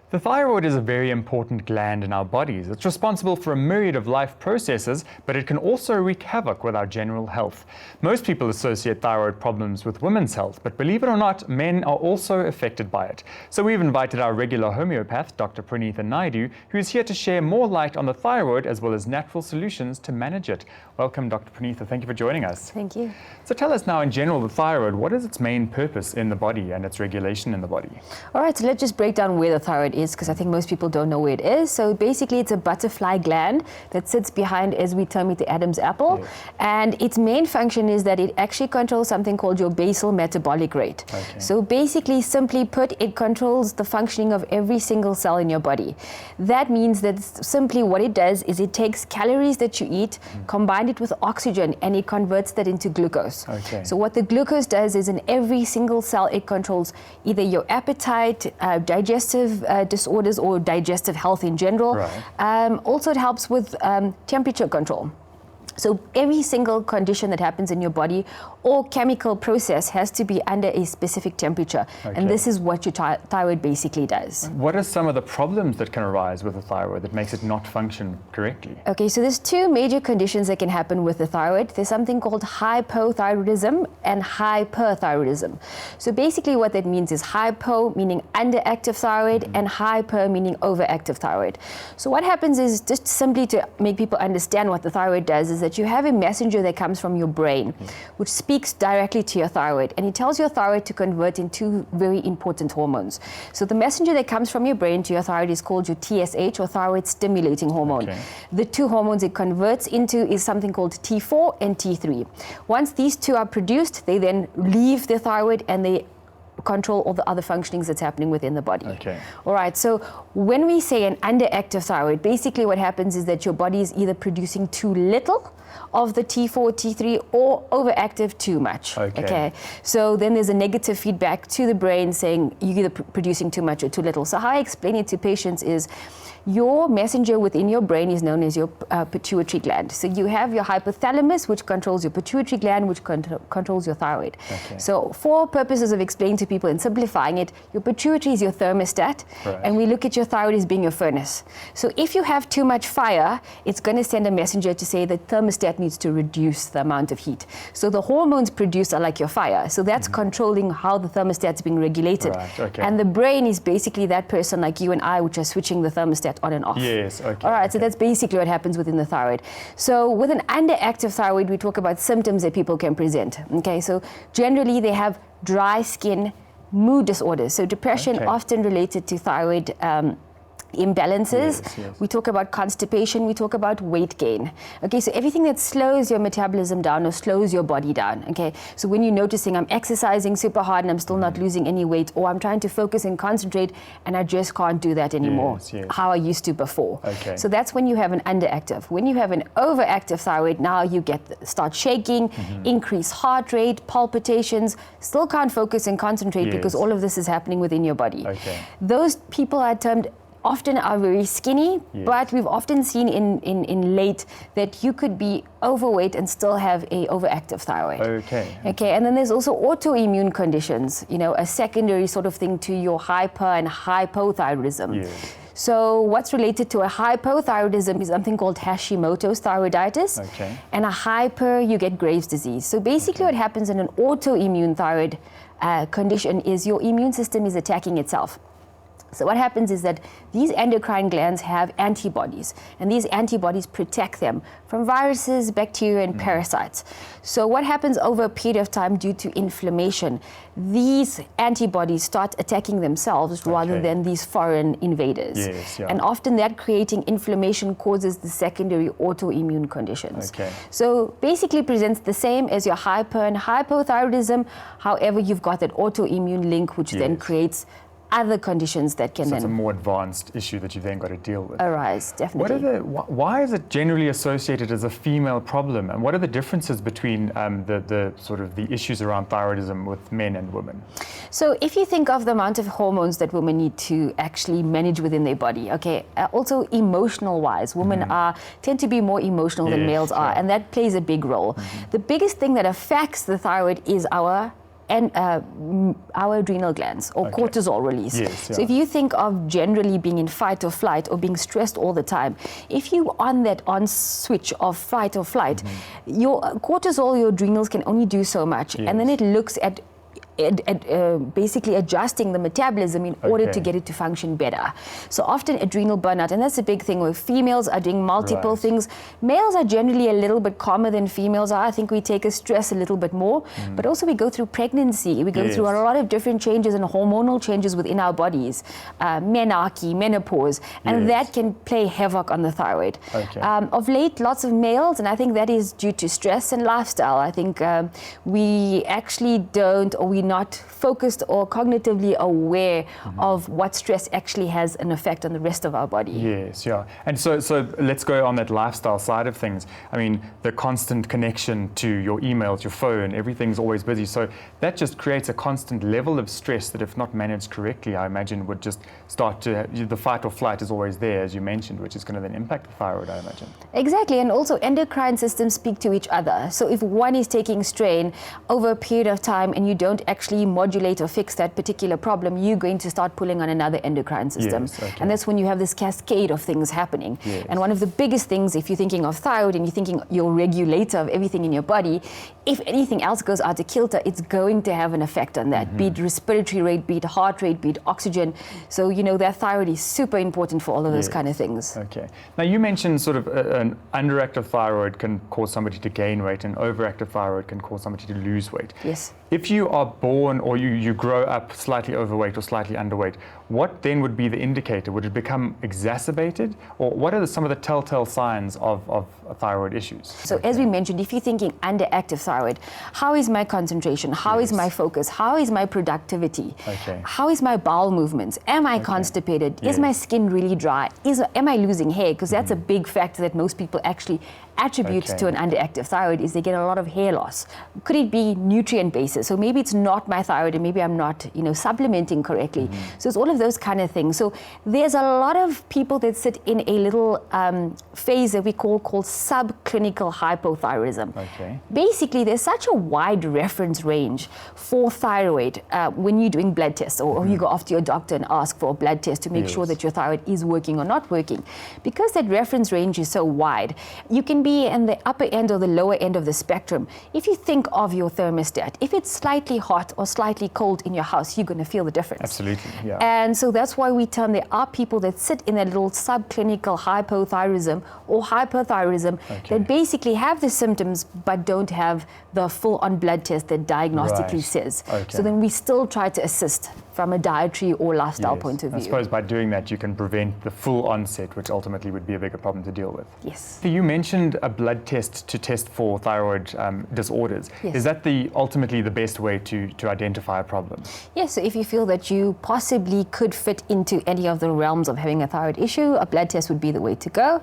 The thyroid is a very important gland in our bodies. It's responsible for a myriad of life processes, but it can also wreak havoc with our general health. Most people associate thyroid problems with women's health, but believe it or not, men are also affected by it. So we've invited our regular homeopath, Dr. Prenitha Naidoo, who is here to share more light on the thyroid as well as natural solutions to manage it. Welcome, Dr. Prenitha. Thank you for joining us. Thank you. So tell us now, in general, the thyroid, what is its main purpose in the body and its regulation in the body? All right, so let's just break down where the thyroid is, because I think most people don't know where it is. So basically, it's a butterfly gland that sits behind, as we term it, the Adam's apple. Yes. And its main function is that it actually controls something called your basal metabolic rate. Okay. So basically, simply put, it controls the functioning of every single cell in your body. That means that simply what it does is it takes calories that you eat, combine it with oxygen, and it converts that into glucose. Okay. So what the glucose does is in every single cell, it controls either your appetite, digestive disorders, or digestive health in general. Right. Also, it helps with temperature control. So every single condition that happens in your body or chemical process has to be under a specific temperature. Okay. And this is what your thyroid basically does. What are some of the problems that can arise with the thyroid that makes it not function correctly? Okay, so there's two major conditions that can happen with the thyroid. There's something called hypothyroidism and hyperthyroidism. So basically what that means is hypo meaning underactive thyroid and hyper meaning overactive thyroid. So what happens is, just simply to make people understand what the thyroid does, is that you have a messenger that comes from your brain, which speaks directly to your thyroid, and it tells your thyroid to convert into very important hormones. So the messenger that comes from your brain to your thyroid is called your TSH, or thyroid stimulating hormone. Okay. The two hormones it converts into is something called T4 and T3. Once these two are produced, they then leave the thyroid and they control all the other functionings that's happening within the body. Okay. All right, so when we say an underactive thyroid, basically what happens is that your body is either producing too little of the T4, T3, or overactive too much. Okay. So then there's a negative feedback to the brain saying you're either producing too much or too little. So how I explain it to patients is, your messenger within your brain is known as your pituitary gland. So you have your hypothalamus, which controls your pituitary gland, which controls your thyroid. Okay. So for purposes of explaining to people and simplifying it, your pituitary is your thermostat, Right. and we look at your thyroid as being your furnace. So if you have too much fire, it's going to send a messenger to say the thermostat needs to reduce the amount of heat. So the hormones produced are like your fire. So that's controlling how the thermostat's being regulated. Right, okay. And the brain is basically that person like you and I, which are switching the thermostat on and off. Yes, okay. All right, so okay. that's basically what happens within the thyroid. So with an underactive thyroid, we talk about symptoms that people can present. Okay, so generally they have dry skin, mood disorders. So depression, Okay. often related to thyroid imbalances. Yes. We talk about constipation, we talk about weight gain. Okay, so everything that slows your metabolism down or slows your body down. Okay, so when you're noticing I'm exercising super hard and I'm still not losing any weight, or I'm trying to focus and concentrate and I just can't do that anymore, Yes. how I used to before. Okay. So that's when you have an underactive. When you have an overactive thyroid, now you start shaking, increased heart rate, palpitations, still can't focus and concentrate because Yes. all of this is happening within your body. Okay. Those people are termed often are very skinny, Yes. but we've often seen in late that you could be overweight and still have a overactive thyroid. Okay. Okay, and then there's also autoimmune conditions, a secondary sort of thing to your hyper and hypothyroidism. Yes. So what's related to a hypothyroidism is something called Hashimoto's thyroiditis. Okay. And a hyper, you get Graves' disease. So basically what happens in an autoimmune thyroid condition is your immune system is attacking itself. So what happens is that these endocrine glands have antibodies, and these antibodies protect them from viruses, bacteria, and parasites. So what happens over a period of time due to inflammation, these antibodies start attacking themselves rather Okay. than these foreign invaders. Yes, yeah. And often that creating inflammation causes the secondary autoimmune conditions. Okay. So basically presents the same as your hyper and hypothyroidism. However, you've got that autoimmune link, which then Yes. creates other conditions that can So it's a then more advanced issue that you've then got to deal with. arise, definitely. Why is it generally associated as a female problem, and what are the differences between the sort of the issues around thyroidism with men and women? So if you think of the amount of hormones that women need to actually manage within their body, okay, also emotional wise, women tend to be more emotional than Yes, males are, yeah. and that plays a big role. The biggest thing that affects the thyroid is our our adrenal glands or cortisol release. Yes, So if you think of generally being in fight or flight or being stressed all the time, if you on that on switch of fight or flight, your cortisol, your adrenals can only do so much, and then it looks at basically adjusting the metabolism in order to get it to function better. So often adrenal burnout, and that's a big thing where females are doing multiple things. Males are generally a little bit calmer than females are. I think we take a stress a little bit more, but also we go through pregnancy. We go through a lot of different changes and hormonal changes within our bodies, menarche, menopause, and that can play havoc on the thyroid. Of late, lots of males, and I think that is due to stress and lifestyle. I think we actually don't, or we're not focused or cognitively aware of what stress actually has an effect on the rest of our body. Yes, yeah. And so let's go on that lifestyle side of things. I mean, the constant connection to your emails, your phone, everything's always busy. So that just creates a constant level of stress that, if not managed correctly, I imagine would just start to, the fight or flight is always there, as you mentioned, which is going to then impact the thyroid, I imagine. Exactly, and also endocrine systems speak to each other. So if one is taking strain over a period of time and you don't actually modulate or fix that particular problem, you're going to start pulling on another endocrine system. And that's when you have this cascade of things happening. And one of the biggest things, if you're thinking of thyroid and you're thinking your regulator of everything in your body, if anything else goes out of kilter, it's going to have an effect on that, be it respiratory rate, be it heart rate, be it oxygen. So, you know, that thyroid is super important for all of those kind of things. Now, you mentioned sort of an underactive thyroid can cause somebody to gain weight, and overactive thyroid can cause somebody to lose weight. If you are born or you grow up slightly overweight or slightly underweight, what then would be the indicator? Would it become exacerbated? Or what are some of the telltale signs of thyroid issues? So as we mentioned, if you're thinking underactive thyroid, how is my concentration? How is my focus? How is my productivity? How is my bowel movements? Am I constipated? Is my skin really dry? Am I losing hair? Because that's a big factor that most people actually attribute to an underactive thyroid, is they get a lot of hair loss. Could it be nutrient basis? So maybe it's not my thyroid and maybe I'm not, supplementing correctly. So it's all of those kind of things. So there's a lot of people that sit in a little phase that we call subclinical hypothyroidism. Basically, there's such a wide reference range for thyroid when you're doing blood tests, or you go off to your doctor and ask for a blood test to make sure that your thyroid is working or not working. Because that reference range is so wide, you can be in the upper end or the lower end of the spectrum. If you think of your thermostat, if it's slightly hot or slightly cold in your house, you're going to feel the difference. Absolutely, yeah. And so that's why we term there are people that sit in that little subclinical hypothyroidism or hyperthyroidism that basically have the symptoms but don't have the full-on blood test that diagnostically says. So then we still try to assist from a dietary or lifestyle point of view. I suppose by doing that you can prevent the full onset, which ultimately would be a bigger problem to deal with. So you mentioned a blood test to test for thyroid disorders. Is that ultimately the best way to identify a problem? Yes, so if you feel that you possibly could fit into any of the realms of having a thyroid issue, a blood test would be the way to go.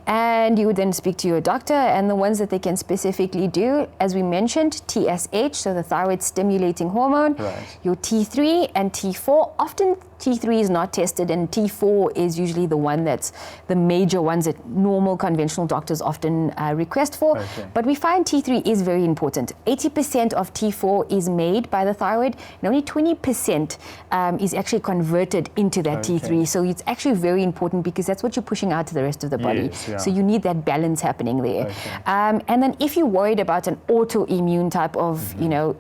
And you would then speak to your doctor, and the ones that they can specifically do, as we mentioned, TSH, so the thyroid stimulating hormone, your T3 and T4. Often T3 is not tested, and T4 is usually the one that's the major ones that normal conventional doctors often request for. But we find T3 is very important. 80% of T4 is made by the thyroid, and only 20% is actually converted into that T3. So it's actually very important because that's what you're pushing out to the rest of the body. So you need that balance happening there. And then if you're worried about an autoimmune type of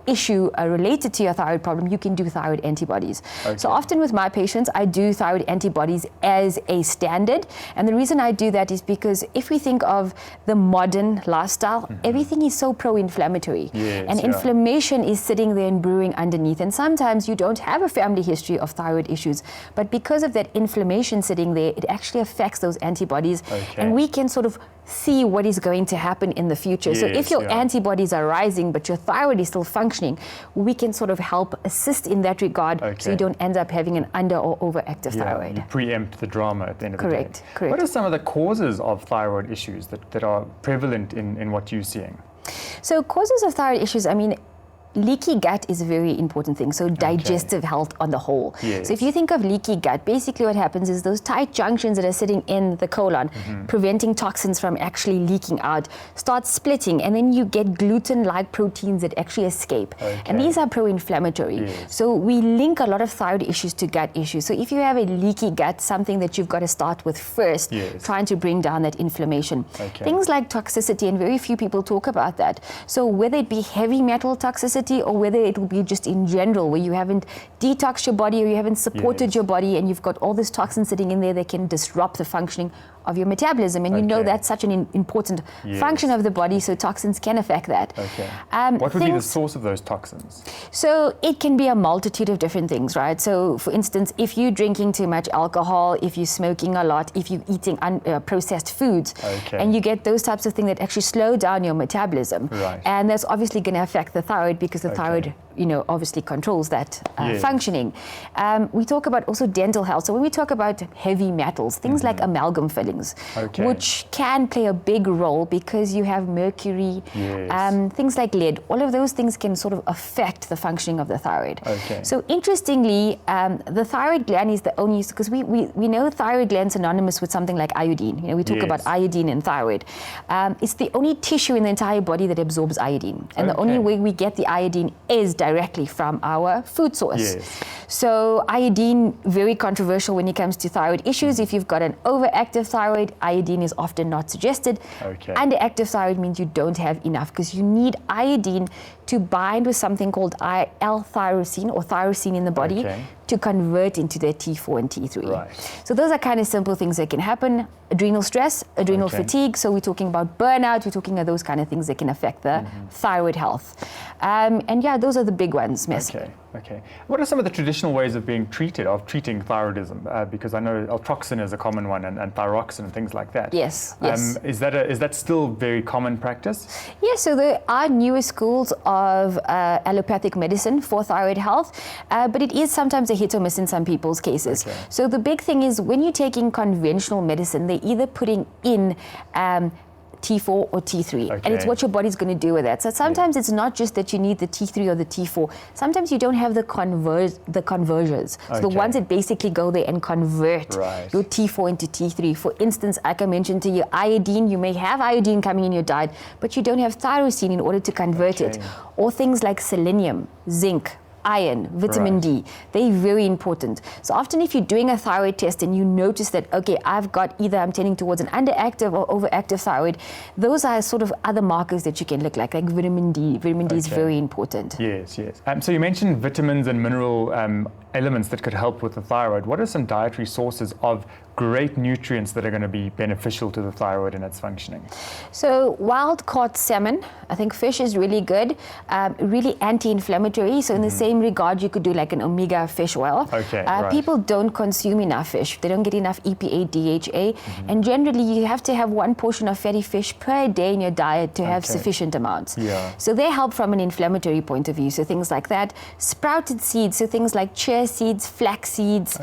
issue related to your thyroid problem, you can do thyroid antibodies. So often with my patients, I do thyroid antibodies as a standard. And the reason I do that is because if we think of the modern lifestyle, everything is so pro-inflammatory. And inflammation is sitting there and brewing underneath. And sometimes you don't have a family history of thyroid issues. But because of that inflammation sitting there, it actually affects those antibodies. And we can sort of see what is going to happen in the future. So if your antibodies are rising, but your thyroid is still functioning, we can sort of help assist in that regard so you don't end up having an under or overactive thyroid. You preempt the drama at the end of the day. What are some of the causes of thyroid issues that are prevalent in what you're seeing? So causes of thyroid issues, I mean, leaky gut is a very important thing. So digestive health on the whole. Yes. So if you think of leaky gut, basically what happens is those tight junctions that are sitting in the colon, preventing toxins from actually leaking out, start splitting, and then you get gluten-like proteins that actually escape. And these are pro-inflammatory. Yes. So we link a lot of thyroid issues to gut issues. So if you have a leaky gut, something that you've got to start with first, trying to bring down that inflammation. Things like toxicity, and very few people talk about that. So whether it be heavy metal toxicity or whether it will be just in general, where you haven't detoxed your body or you haven't supported your body and you've got all this toxin sitting in there that can disrupt the functioning of your metabolism, and you know that's such an important function of the body, so toxins can affect that. What would be the source of those toxins? So it can be a multitude of different things, right? So for instance, if you're drinking too much alcohol, if you're smoking a lot, if you're eating processed foods, and you get those types of things that actually slow down your metabolism. And that's obviously going to affect the thyroid, because the thyroid, you know, obviously controls that functioning. We talk about also dental health. So when we talk about heavy metals, things like amalgam fillings, which can play a big role because you have mercury, things like lead, all of those things can sort of affect the functioning of the thyroid. So interestingly, the thyroid gland is the only, because we know thyroid gland is synonymous with something like iodine. You know, we talk about iodine and thyroid. It's the only tissue in the entire body that absorbs iodine. And the only way we get the iodine is directly from our food source. So iodine, very controversial when it comes to thyroid issues. If you've got an overactive thyroid, iodine is often not suggested. Underactive thyroid means you don't have enough, because you need iodine to bind with something called L-tyrosine or tyrosine in the body to convert into their T4 and T3. So those are kind of simple things that can happen. Adrenal stress, adrenal fatigue. So we're talking about burnout. We're talking about those kind of things that can affect the thyroid health. And yeah, those are the big ones, Miss. What are some of the traditional ways of treating thyroidism? Because I know altroxin is a common one, and thyroxin and things like that. Yes. Is that still very common practice? Yes, so there are newer schools of allopathic medicine for thyroid health, but it is sometimes a hit or miss in some people's cases. So the big thing is when you're taking conventional medicine, they're either putting in T4 or T3, and it's what your body's going to do with that. So sometimes it's not just that you need the T3 or the T4. Sometimes you don't have the converters, so the ones that basically go there and convert your T4 into T3. For instance, like I mentioned to you, iodine, you may have iodine coming in your diet, but you don't have tyrosine in order to convert it. Or things like selenium, zinc, iron, vitamin D, they're very important. So often if you're doing a thyroid test and you notice that, okay, I'm tending towards an underactive or overactive thyroid, those are sort of other markers that you can look like vitamin D. Vitamin D is very important. Yes. So you mentioned vitamins and mineral elements that could help with the thyroid. What are some dietary sources of great nutrients that are going to be beneficial to the thyroid and its functioning? So wild caught salmon, I think fish is really good, really anti-inflammatory. So in the same regard, you could do like an omega fish oil. People don't consume enough fish. They don't get enough EPA, DHA, and generally you have to have 1 portion of fatty fish per day in your diet to have sufficient amounts. So they help from an inflammatory point of view. So things like that. Sprouted seeds, so things like chia seeds, flax seeds,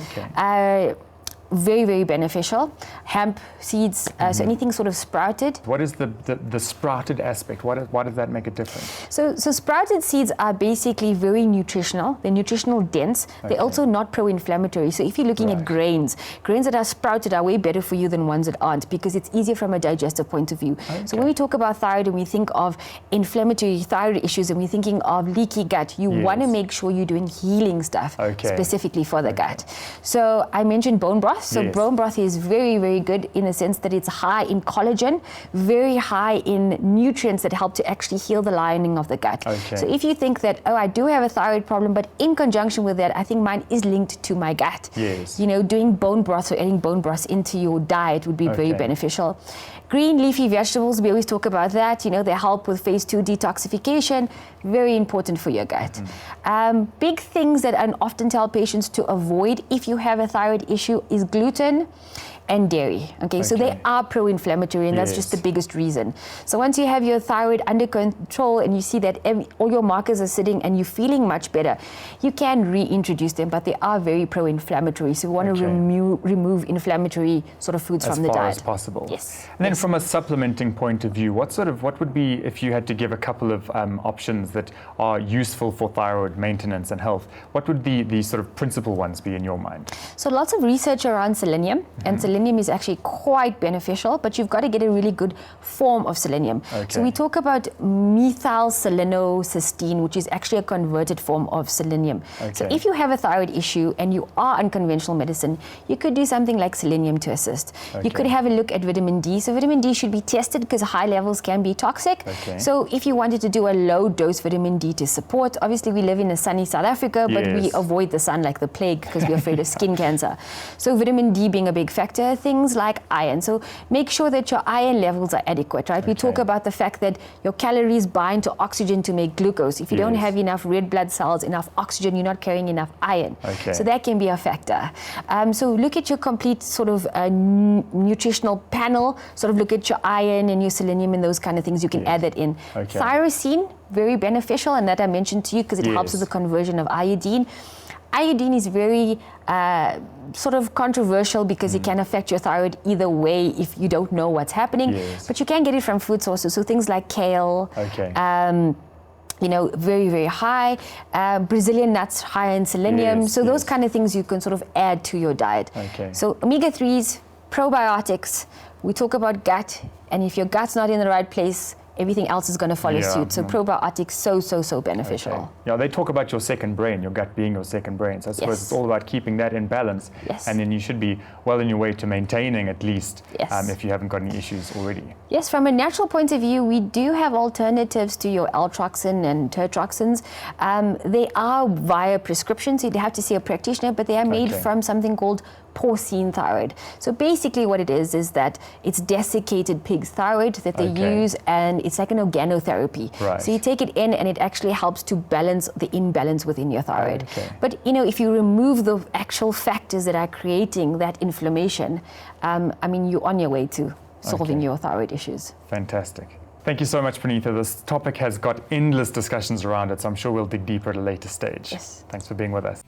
very, very beneficial. Hemp seeds, so anything sort of sprouted. What is the sprouted aspect? Why does that make a difference? So sprouted seeds are basically very nutritional. They're nutritional dense. They're also not pro-inflammatory. So if you're looking at grains that are sprouted are way better for you than ones that aren't, because it's easier from a digestive point of view. So when we talk about thyroid and we think of inflammatory thyroid issues and we're thinking of leaky gut, you want to make sure you're doing healing stuff specifically for the gut. So I mentioned bone broth. So bone broth is very, very good in the sense that it's high in collagen, very high in nutrients that help to actually heal the lining of the gut. So if you think that, oh, I do have a thyroid problem, but in conjunction with that, I think mine is linked to my gut. You know, doing bone broth or adding bone broth into your diet would be very beneficial. Green leafy vegetables, we always talk about that. You know, they help with phase 2 detoxification. Very important for your gut. Big things that I often tell patients to avoid if you have a thyroid issue is gluten and dairy. Okay, so they are pro-inflammatory, and that's just the biggest reason. So once you have your thyroid under control and you see that all your markers are sitting and you're feeling much better, you can reintroduce them, but they are very pro-inflammatory. So we want to remove inflammatory sort of foods from the diet. As far as possible. Yes. And then from a supplementing point of view, what would be, if you had to give a couple of options that are useful for thyroid maintenance and health, what would the sort of principal ones be in your mind? So lots of research around selenium, and selenium is actually quite beneficial, but you've got to get a really good form of selenium. So we talk about methylselenocysteine, which is actually a converted form of selenium. So if you have a thyroid issue and you are on conventional medicine, you could do something like selenium to assist. You could have a look at vitamin D. So vitamin D should be tested because high levels can be toxic. So if you wanted to do a low dose vitamin D to support, obviously we live in a sunny South Africa, but we avoid the sun like the plague because we're afraid of skin cancer. So vitamin D being a big factor, things like iron. So make sure that your iron levels are adequate, right? We talk about the fact that your calories bind to oxygen to make glucose. If you don't have enough red blood cells, enough oxygen, you're not carrying enough iron. So that can be a factor. So look at your complete sort of nutritional panel, sort of look at your iron and your selenium and those kind of things. You can add that in. Tyrosine, very beneficial, and that I mentioned to you because it helps with the conversion of iodine. Iodine is very sort of controversial because it can affect your thyroid either way if you don't know what's happening. But you can get it from food sources. So things like kale, you know, very, very high. Brazilian nuts, high in selenium. So those kind of things you can sort of add to your diet. So omega-3s, probiotics. We talk about gut, and if your gut's not in the right place, everything else is going to follow suit. So probiotics, so beneficial. Yeah, they talk about your second brain, your gut being your second brain. So I suppose it's all about keeping that in balance. And then you should be well on your way to maintaining at least if you haven't got any issues already. Yes, from a natural point of view, we do have alternatives to your L-troxin and tertroxins. They are via prescription, so you'd have to see a practitioner, but they are made from something called porcine thyroid. So basically what it is that it's desiccated pig's thyroid that they use, and it's like an organotherapy. So you take it in and it actually helps to balance the imbalance within your thyroid. But you know, if you remove the actual factors that are creating that inflammation, I mean, you're on your way to solving your thyroid issues. Fantastic. Thank you so much, Prenitha. This topic has got endless discussions around it, so I'm sure we'll dig deeper at a later stage. Thanks for being with us.